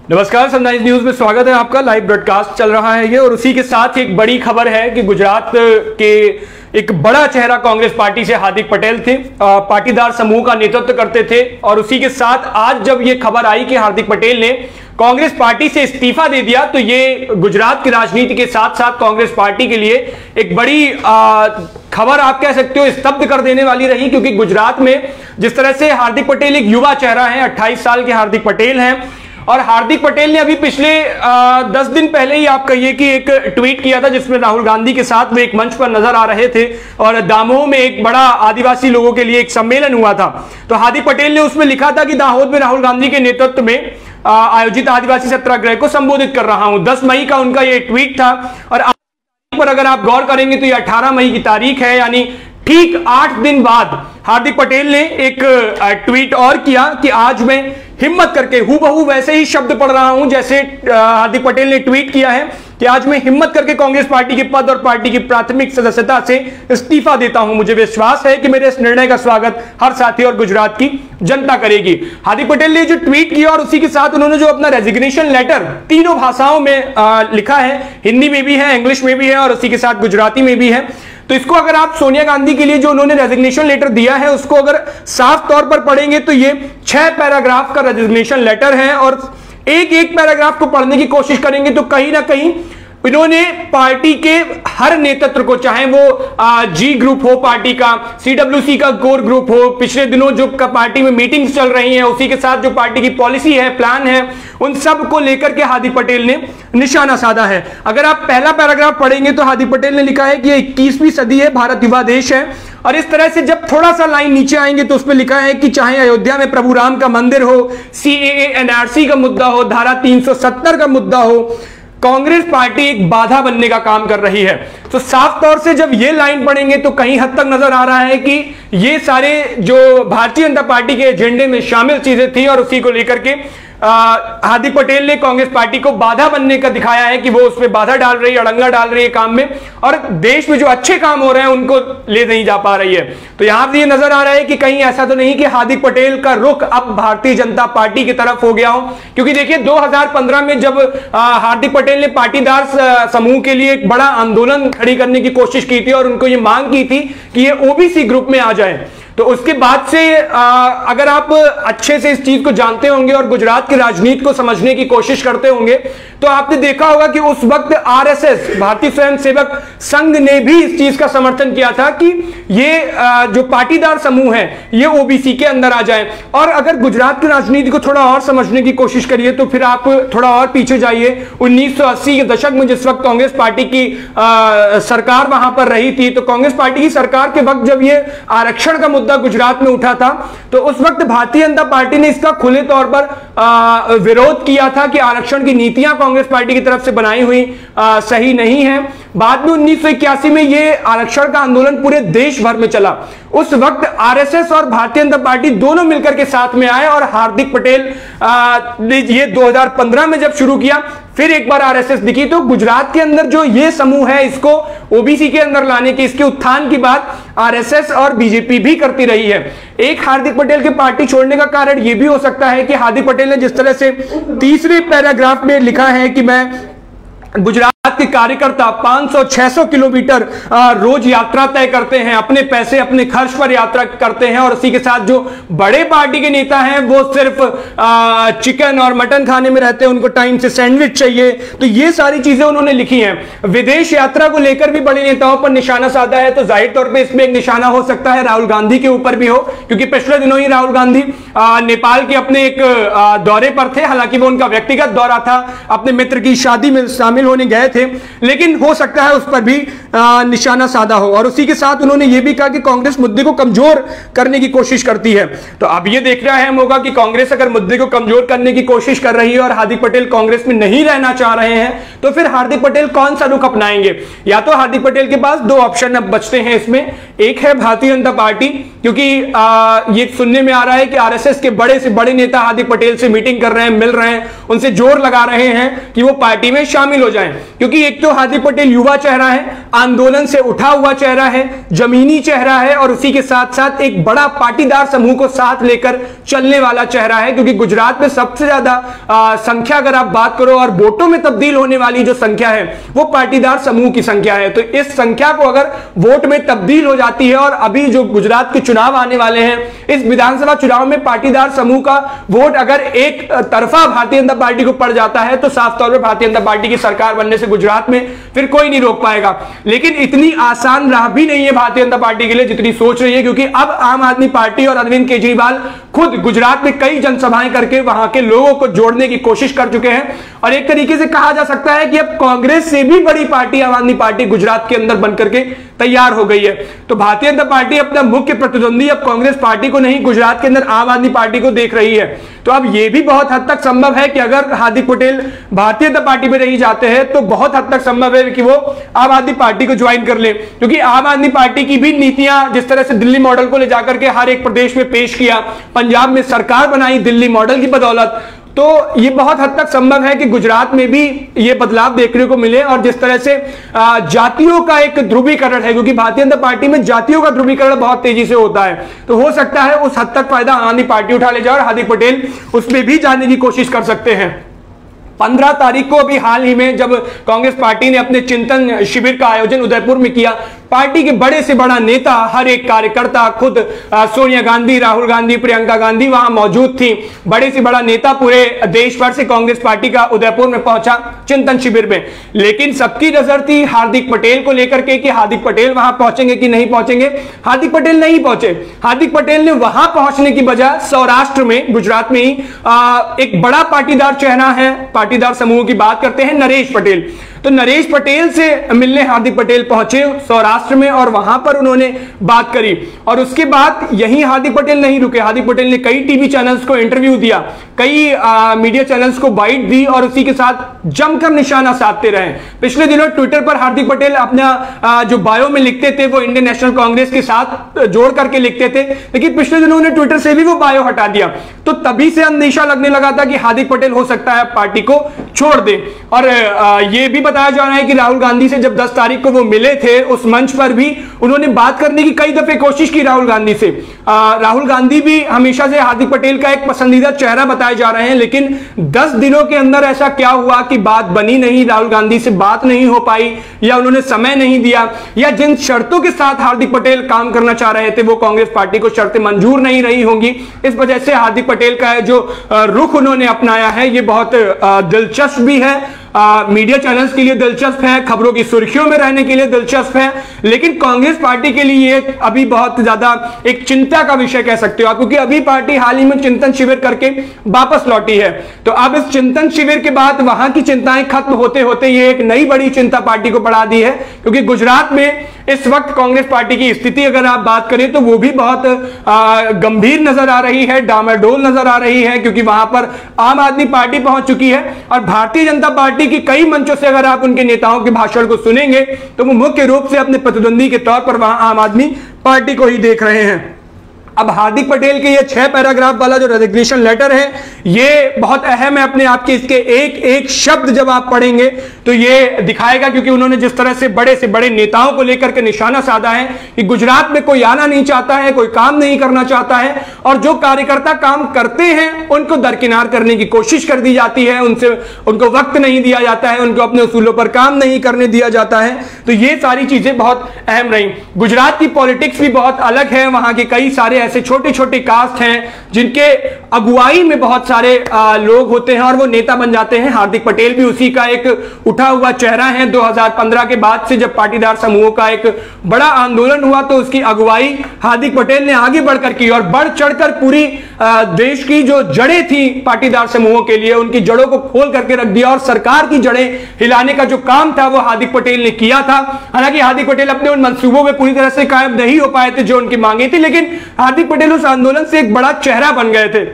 नमस्कार, sunrise news में स्वागत है आपका। लाइव ब्रॉडकास्ट चल रहा है ये, और उसी के साथ एक बड़ी खबर है कि गुजरात के एक बड़ा चेहरा कांग्रेस पार्टी से हार्दिक पटेल थे, पाटीदार समूह का नेतृत्व करते थे। और उसी के साथ आज जब ये खबर आई कि हार्दिक पटेल ने कांग्रेस पार्टी से इस्तीफा दे दिया, तो ये गुजरात की राजनीति के साथ साथ कांग्रेस पार्टी के लिए एक बड़ी खबर आप कह सकते हो स्तब्ध कर देने वाली रही। क्योंकि गुजरात में जिस तरह से हार्दिक पटेल एक युवा चेहरा है, 28 साल के हार्दिक पटेल हैं, और हार्दिक पटेल ने अभी पिछले 10 दिन पहले ही आप कहिए कि एक ट्वीट किया था जिसमें राहुल गांधी के साथ वे एक मंच पर नजर आ रहे थे और दामोह में एक बड़ा आदिवासी लोगों के लिए एक सम्मेलन हुआ था। तो हार्दिक पटेल ने उसमें लिखा था कि दाहोद में राहुल गांधी के नेतृत्व में आयोजित आदिवासी सत्याग्रह को संबोधित कर रहा हूं। 10 मई का उनका ये ट्वीट था, और पर अगर आप गौर करेंगे तो ये 18 मई की तारीख है, यानी ठीक 8 दिन बाद हार्दिक पटेल ने एक ट्वीट और किया कि आज मैं हिम्मत करके, हूबहू वैसे ही शब्द पढ़ रहा हूं जैसे हार्दिक पटेल ने ट्वीट किया है कि आज मैं हिम्मत करके कांग्रेस पार्टी के पद और पार्टी की प्राथमिक सदस्यता से इस्तीफा देता हूं। मुझे विश्वास है कि मेरे इस निर्णय का स्वागत हर साथी और गुजरात की जनता करेगी। हार्दिक पटेल ने जो ट्वीट किया और उसी के साथ उन्होंने जो अपना रेजिग्नेशन लेटर तीनों भाषाओं में लिखा है, हिंदी में भी है, इंग्लिश में भी है और उसी के साथ गुजराती में भी है। तो इसको अगर आप सोनिया गांधी के लिए जो उन्होंने रेजिग्नेशन लेटर दिया है उसको अगर साफ तौर पर पढ़ेंगे तो ये 6 पैराग्राफ का रेजिग्नेशन लेटर है, और एक एक पैराग्राफ को पढ़ने की कोशिश करेंगे तो कहीं ना कहीं इन्होंने पार्टी के हर नेतृत्व को, चाहे वो जी ग्रुप हो पार्टी का, सीडब्ल्यूसी का कोर ग्रुप हो, पिछले दिनों जो पार्टी में मीटिंग्स चल रही हैं, उसी के साथ जो पार्टी की पॉलिसी है, प्लान है, उन सब को लेकर के हार्दिक पटेल ने निशाना साधा है। अगर आप पहला पैराग्राफ पढ़ेंगे तो हार्दिक पटेल ने लिखा है कि ये 21वीं सदी है, भारत युवा देश है। और इस तरह से जब थोड़ा सा लाइन नीचे आएंगे तो उसमें लिखा है कि चाहे अयोध्या में प्रभु राम का मंदिर हो, सीएए एनआरसी का मुद्दा हो, धारा 370 का मुद्दा हो, कांग्रेस पार्टी एक बाधा बनने का काम कर रही है। तो साफ तौर से जब ये लाइन पढ़ेंगे तो कहीं हद तक नजर आ रहा है कि ये सारे जो भारतीय जनता पार्टी के एजेंडे में शामिल चीजें थी और उसी को लेकर के हार्दिक पटेल ने कांग्रेस पार्टी को बाधा बनने का दिखाया है कि वो उसमें बाधा डाल रही है, अड़ंगा डाल रही है काम में, और देश में जो अच्छे काम हो रहे हैं उनको ले नहीं जा पा रही है। तो यहां से ये नजर आ रहा है कि कहीं ऐसा तो नहीं कि हार्दिक पटेल का रुख अब भारतीय जनता पार्टी की तरफ हो गया हो। क्योंकि देखिए 2015 में जब हार्दिक पटेल ने पाटीदार समूह के लिए एक बड़ा आंदोलन खड़ी करने की कोशिश की थी और उनको ये मांग की थी कि ये ओबीसी ग्रुप में आ जाए, तो उसके बाद से अगर आप अच्छे से इस चीज को जानते होंगे और गुजरात की राजनीति को समझने की कोशिश करते होंगे तो आपने देखा होगा कि उस वक्त आरएसएस, भारतीय स्वयंसेवक संघ ने भी इस चीज का समर्थन किया था कि ये जो पाटीदार समूह है ये ओबीसी के अंदर आ जाए। और अगर गुजरात की राजनीति को थोड़ा और समझने की कोशिश करिए तो फिर आप थोड़ा और पीछे जाइए। 1980 के दशक में जिस वक्त कांग्रेस पार्टी की सरकार वहां पर रही थी, तो कांग्रेस पार्टी की सरकार के वक्त जब ये आरक्षण का मुद्दा गुजरात में उठा था तो उस वक्त भारतीय जनता पार्टी ने इसका खुले तौर पर विरोध किया था कि आरक्षण की नीतियां कांग्रेस पार्टी की तरफ से बनाई हुई सही नहीं है। बाद में 1981 में यह आरक्षण का आंदोलन पूरे देश भर में चला। उस वक्त आरएसएस और भारतीय जनता पार्टी दोनों मिलकर के साथ में आए और हार्दिक पटेल ने ये 2015 में जब शुरू किया, फिर एक बार आरएसएस दिखी, तो गुजरात के अंदर जो ये समूह है इसको ओबीसी के अंदर लाने की, इसके उत्थान की बात आरएसएस और बीजेपी भी करती रही है। एक हार्दिक पटेल के पार्टी छोड़ने का कारण यह भी हो सकता है कि हार्दिक पटेल ने जिस तरह से तीसरे पैराग्राफ में लिखा है कि मैं गुजरात के कार्यकर्ता 500-600 किलोमीटर रोज यात्रा तय करते हैं, अपने पैसे अपने खर्च पर यात्रा करते हैं, और उसी के साथ जो बड़े पार्टी के नेता हैं वो सिर्फ चिकन और मटन खाने में रहते हैं, उनको टाइम से सैंडविच चाहिए। तो ये सारी चीजें उन्होंने लिखी हैं। विदेश यात्रा को लेकर भी बड़े नेताओं पर निशाना साधा है, तो जाहिर तौर पर इसमें एक निशाना हो सकता है राहुल गांधी के ऊपर भी हो, क्योंकि पिछले दिनों ही राहुल गांधी नेपाल के अपने एक दौरे पर थे। हालांकि वो उनका व्यक्तिगत दौरा था, अपने मित्र की शादी में शामिल होने गए थे, लेकिन हो सकता है उस पर भी निशाना साधा हो। और उसी के साथ उन्होंने यह भी कहा कि कांग्रेस मुद्दे को कमजोर करने की कोशिश करती है। तो अब यह देखना अहम होगा कि कांग्रेस अगर मुद्दे को कमजोर करने की कोशिश कर रही है और हार्दिक पटेल कांग्रेस में नहीं रहना चाह रहे हैं, तो फिर हार्दिक पटेल कौन सा रुख अपनाएंगे। या तो हार्दिक पटेल के पास 2 ऑप्शन अब बचते हैं इसमें, एक है भारतीय जनता पार्टी, क्योंकि ये सुनने में आ रहा है कि आरएसएस के बड़े से बड़े नेता हार्दिक पटेल से मीटिंग कर रहे हैं, मिल रहे हैं, उनसे जोर लगा रहे हैं कि वो पार्टी में शामिल हो जाएं। क्योंकि एक तो हार्दिक पटेल युवा चेहरा है, आंदोलन से उठा हुआ चेहरा है, जमीनी चेहरा है, और उसी के साथ साथ एक बड़ा पाटीदार समूह को साथ लेकर चलने वाला चेहरा है। क्योंकि गुजरात में सबसे ज्यादा संख्या अगर आप बात करो और वोटों में तब्दील होने वाली जो संख्या है वो पाटीदार समूह की संख्या है। तो इस संख्या को अगर वोट में तब्दील हो जाती है, और अभी जो गुजरात के चुनाव आने वाले हैं, इस विधानसभा चुनाव में पाटीदार समूह का वोट अगर एक तरफा भारतीय जनता पार्टी को पड़ जाता है तो साफ तौर पर भारतीय जनता पार्टी की सरकार बनने से गुजरात में फिर कोई नहीं रोक पाएगा। लेकिन इतनी आसान राह भी नहीं है भारतीय जनता पार्टी के लिए जितनी सोच रही है, क्योंकि अब आम आदमी पार्टी और अरविंद केजरीवाल खुद गुजरात में कई जनसभाएं करके वहां के लोगों को जोड़ने की कोशिश कर चुके हैं। और एक तरीके से कहा जा सकता है कि अब कांग्रेस से भी बड़ी पार्टी आम आदमी पार्टी गुजरात के अंदर बनकर के तैयार हो गई है। तो भारतीय जनता पार्टी अपना मुख्य प्रतिद्वंदी अब कांग्रेस पार्टी को नहीं, गुजरात के अंदर आम आदमी पार्टी को देख रही है। तो अब यह भी बहुत हद तक संभव है कि अगर हार्दिक पटेल भारतीय जनता पार्टी में रही जाते हैं तो बहुत हद तक संभव है कि वो आम आदमी पार्टी को ज्वाइन कर ले। क्योंकि आम आदमी पार्टी की भी नीतियां जिस तरह से दिल्ली मॉडल को ले जाकर के हर एक प्रदेश में पेश किया, पंजाब में सरकार बनाई दिल्ली मॉडल की बदौलत, तो ये बहुत हद तक संभव है कि गुजरात में भी ये बदलाव देखने को मिले। और जिस तरह से जातियों का एक ध्रुवीकरण है, क्योंकि भारतीय जनता पार्टी में जातियों का ध्रुवीकरण बहुत तेजी से होता है, तो हो सकता है उस हद तक फायदा आम आदमी पार्टी उठा ले जाए और हार्दिक पटेल उसमें भी जाने की कोशिश कर सकते हैं। 15 तारीख को अभी हाल ही में जब कांग्रेस पार्टी ने अपने चिंतन शिविर का आयोजन उदयपुर में किया, पार्टी के बड़े से बड़ा नेता, हर एक कार्यकर्ता, खुद सोनिया गांधी, राहुल गांधी, प्रियंका गांधी वहां मौजूद थी। बड़े से बड़ा नेता पूरे देश भर से कांग्रेस पार्टी का उदयपुर में पहुंचा चिंतन शिविर में। लेकिन सबकी नजर थी हार्दिक पटेल को लेकर के कि हार्दिक पटेल वहां पहुंचेंगे कि नहीं पहुंचेंगे। हार्दिक पटेल नहीं पहुंचे। हार्दिक पटेल ने वहां पहुंचने की बजाय सौराष्ट्र में, गुजरात में ही एक बड़ा पाटीदार चेहरा है, पाटीदार समूह की बात करते हैं, नरेश पटेल। तो नरेश पटेल से मिलने हार्दिक पटेल पहुंचे सौराष्ट्र में और वहां पर उन्होंने बात करी। और उसके बाद यहीं हार्दिक पटेल नहीं रुके। हार्दिक पटेल ने कई टीवी चैनल्स को इंटरव्यू दिया, कई मीडिया चैनल्स को बाइट दी और उसी के साथ जमकर निशाना साधते रहे। पिछले दिनों ट्विटर पर हार्दिक पटेल अपना जो बायो में लिखते थे वो इंडियन नेशनल कांग्रेस के साथ जोड़ करके लिखते थे, लेकिन पिछले दिनों उन्होंने ट्विटर से भी वो बायो हटा दिया। तो तभी से अंदेशा लगने लगा था कि हार्दिक पटेल हो सकता है पार्टी को छोड़ दे। और ये भी बताया जा रहा है कि राहुल गांधी से जब 10 तारीख को वो मिले थे, उस मंच पर भी उन्होंने बात करने की कई दफे कोशिश की राहुल गांधी से। राहुल गांधी भी हमेशा से हार्दिक पटेल का एक पसंदीदा चेहरा बताए जा रहे हैं, लेकिन 10 दिनों के अंदर ऐसा क्या हुआ कि बात बनी नहीं, राहुल गांधी से बात नहीं हो पाई, या उन्होंने समय नहीं दिया, या जिन शर्तों के साथ हार्दिक पटेल काम करना चाह रहे थे वो कांग्रेस पार्टी को शर्तें मंजूर नहीं रही होंगी। इस वजह से हार्दिक पटेल का जो रुख उन्होंने अपनाया है ये बहुत दिलचस्प भी है, मीडिया चैनल्स के लिए दिलचस्प है, खबरों की सुर्खियों में रहने के लिए दिलचस्प है, लेकिन कांग्रेस पार्टी के लिए ये अभी बहुत ज्यादा एक चिंता का विषय कह सकते हो आप, क्योंकि अभी पार्टी हाल ही में चिंतन शिविर करके वापस लौटी है। तो अब इस चिंतन शिविर के बाद वहां की चिंताएं खत्म होते होते ये एक नई बड़ी चिंता पार्टी को बढ़ा दी है, क्योंकि गुजरात में इस वक्त कांग्रेस पार्टी की स्थिति अगर आप बात करें तो वो भी बहुत गंभीर नजर आ रही है, डामाडोल नजर आ रही है, क्योंकि वहां पर आम आदमी पार्टी पहुंच चुकी है और भारतीय जनता पार्टी की कई मंचों से अगर आप उनके नेताओं के भाषण को सुनेंगे तो वो मुख्य रूप से अपने प्रतिद्वंदी के तौर पर वहां आम आदमी पार्टी को ही देख रहे हैं। अब हार्दिक पटेल के ये 6 पैराग्राफ वाला जो रेजिग्नेशन लेटर है ये बहुत अहम है अपने आप के। इसके एक एक शब्द जब आप पढ़ेंगे तो ये दिखाएगा, क्योंकि उन्होंने जिस तरह से बड़े नेताओं को लेकर के निशाना साधा है कि गुजरात में कोई आना नहीं चाहता है, कोई काम नहीं करना चाहता है, और जो कार्यकर्ता काम करते हैं उनको दरकिनार करने की कोशिश कर दी जाती है, उनको वक्त नहीं दिया जाता है, उनको अपने उसूलों पर काम नहीं करने दिया जाता है। तो ये सारी चीजें बहुत अहम रही। गुजरात की पॉलिटिक्स भी बहुत अलग है, वहां के कई सारे ऐसे छोटे छोटे कास्ट हैं जिनके अगुवाई में बहुत सारे लोग होते हैं और वो नेता बन जाते हैं। हार्दिक पटेल भी उसी का एक उठा हुआ चेहरा है। 2015 के बाद से जब पाटीदार समूहों का एक बड़ा आंदोलन हुआ तो उसकी अगुवाई हार्दिक पटेल ने आगे बढ़कर की और बढ़ चढ़कर पूरी देश की जो जड़ें थी पाटीदार समूहों के लिए उनकी जड़ों को खोल करके रख दिया और सरकार की जड़ें हिलाने का जो काम था वो हार्दिक पटेल ने किया था। हालांकि हार्दिक पटेल अपने उन मंसूबों में पूरी तरह से कायम नहीं हो पाए थे जो उनकी मांगे थी, लेकिन हार्दिक पटेल उस आंदोलन से एक बड़ा चेहरा बन गए थे।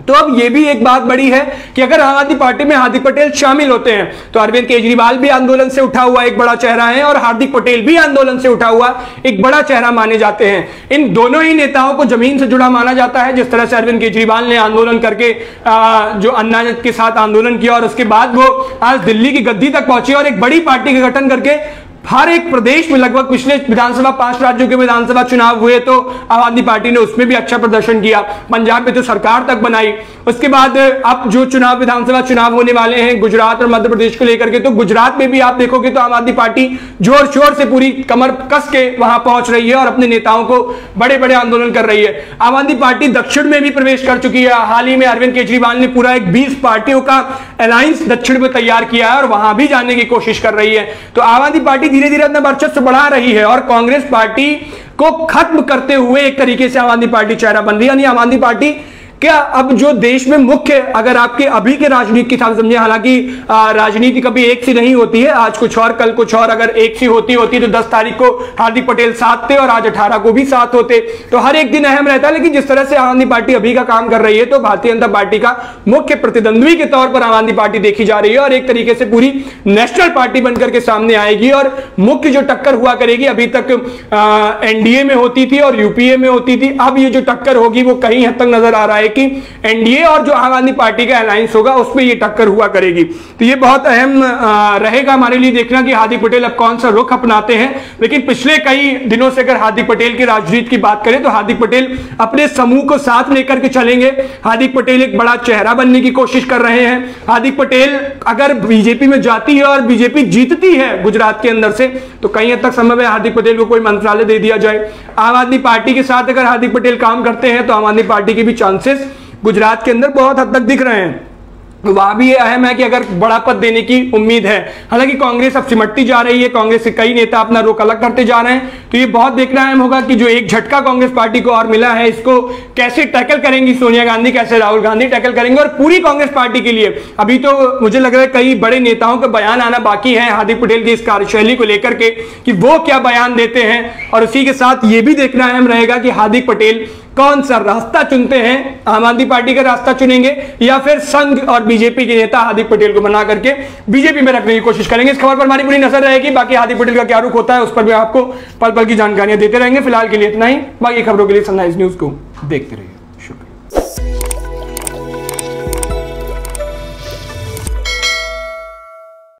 तो अब यह भी एक बात बड़ी है कि अगर आम आदमी पार्टी में हार्दिक पटेल शामिल होते हैं तो अरविंद केजरीवाल भी आंदोलन से उठा हुआ एक बड़ा चेहरा है और हार्दिक पटेल भी आंदोलन से उठा हुआ एक बड़ा चेहरा माने जाते हैं। इन दोनों ही नेताओं को जमीन से जुड़ा माना जाता है। जिस तरह से अरविंद केजरीवाल ने आंदोलन करके जो अन्ना के साथ आंदोलन किया और उसके बाद वो आज दिल्ली की गद्दी तक पहुंचे और एक बड़ी पार्टी का गठन करके हर एक प्रदेश में लगभग पिछले विधानसभा 5 राज्यों के विधानसभा चुनाव हुए तो आम आदमी पार्टी ने उसमें भी अच्छा प्रदर्शन किया। पंजाब में तो सरकार तक बनाई। उसके बाद अब जो चुनाव विधानसभा चुनाव होने वाले हैं गुजरात और मध्य प्रदेश को लेकर के, तो गुजरात में भी आप देखोगे तो आम आदमी पार्टी जोर शोर से पूरी कमर कस के वहां पहुंच रही है और अपने नेताओं को बड़े बड़े आंदोलन कर रही है। आम आदमी पार्टी दक्षिण में भी प्रवेश कर चुकी है। हाल ही में अरविंद केजरीवाल ने पूरा एक 20 पार्टियों का अलायंस दक्षिण में तैयार किया है और वहां भी जाने की कोशिश कर रही है। तो आम आदमी पार्टी धीरे धीरे अपना वर्चस्व बढ़ा रही है और कांग्रेस पार्टी को खत्म करते हुए एक तरीके से आम आदमी पार्टी चेहरा बन रही है। यानी आम आदमी पार्टी क्या अब जो देश में मुख्य, अगर आपके अभी के राजनीति की हिसाब समझे, हालांकि राजनीति कभी एक सी नहीं होती है, आज कुछ और कल कुछ और, अगर एक सी होती तो 10 तारीख को हार्दिक पटेल साथ थे और आज 18 को भी साथ होते, तो हर एक दिन अहम रहता है। लेकिन जिस तरह से आम आदमी पार्टी अभी का काम कर रही है तो भारतीय जनता पार्टी का मुख्य प्रतिद्वंद्वी के तौर पर आम आदमी पार्टी देखी जा रही है और एक तरीके से पूरी नेशनल पार्टी बनकर के सामने आएगी और मुख्य जो टक्कर हुआ करेगी, अभी तक एनडीए में होती थी और यूपीए में होती थी, अब ये जो टक्कर होगी वो कहीं हद तक नजर आ रहा है कि एनडीए और जो आम आदमी पार्टी का अलायंस होगा उसमें ये टक्कर हुआ करेगी। तो ये बहुत अहम रहेगा हमारे लिए देखना कि हार्दिक पटेल अब कौन सा रुख अपनाते हैं। लेकिन पिछले कई दिनों से अगर हार्दिक पटेल की राजनीति की बात करें तो हार्दिक पटेल अपने समूह को साथ लेकर के चलेंगे। हार्दिक पटेल एक बड़ा चेहरा बनने की कोशिश कर रहे हैं। हार्दिक पटेल अगर बीजेपी में जाती है और बीजेपी जीतती है गुजरात के अंदर से तो कहीं हद तक संभव है हार्दिक पटेल को कोई मंत्रालय दे दिया जाए। आम आदमी पार्टी के साथ अगर हार्दिक पटेल काम करते हैं तो आम आदमी पार्टी के भी चांसेस गुजरात के अंदर बहुत हद तक दिख रहे हैं। वहां भी ये अहम है कि अगर बड़ा पद देने की उम्मीद है। हालांकि कांग्रेस अब सिमटती जा रही है, कांग्रेस के कई नेता अपना रुख अलग करते जा रहे हैं, तो ये बहुत देखना अहम होगा कि जो एक झटका कांग्रेस पार्टी को और मिला है इसको कैसे टैकल करेंगी सोनिया गांधी, कैसे राहुल गांधी टैकल करेंगे। और पूरी कांग्रेस पार्टी के लिए अभी तो मुझे लग रहा है कई बड़े नेताओं का बयान आना बाकी है हार्दिक पटेल की इस कार्यशैली को लेकर के कि वो क्या बयान देते हैं। और उसी के साथ ये भी देखना अहम रहेगा कि हार्दिक पटेल कौन सा रास्ता चुनते हैं, आम आदमी पार्टी का रास्ता चुनेंगे या फिर संघ और बीजेपी के नेता हार्दिक पटेल को बना करके बीजेपी में रखने की कोशिश करेंगे। इस खबर पर हमारी पूरी नजर रहेगी। बाकी हार्दिक पटेल का क्या रुख होता है उस पर भी आपको पल पल की जानकारियां देते रहेंगे। फिलहाल के लिए इतना ही, बाकी खबरों के लिए सनराइज न्यूज को देखते रहिए।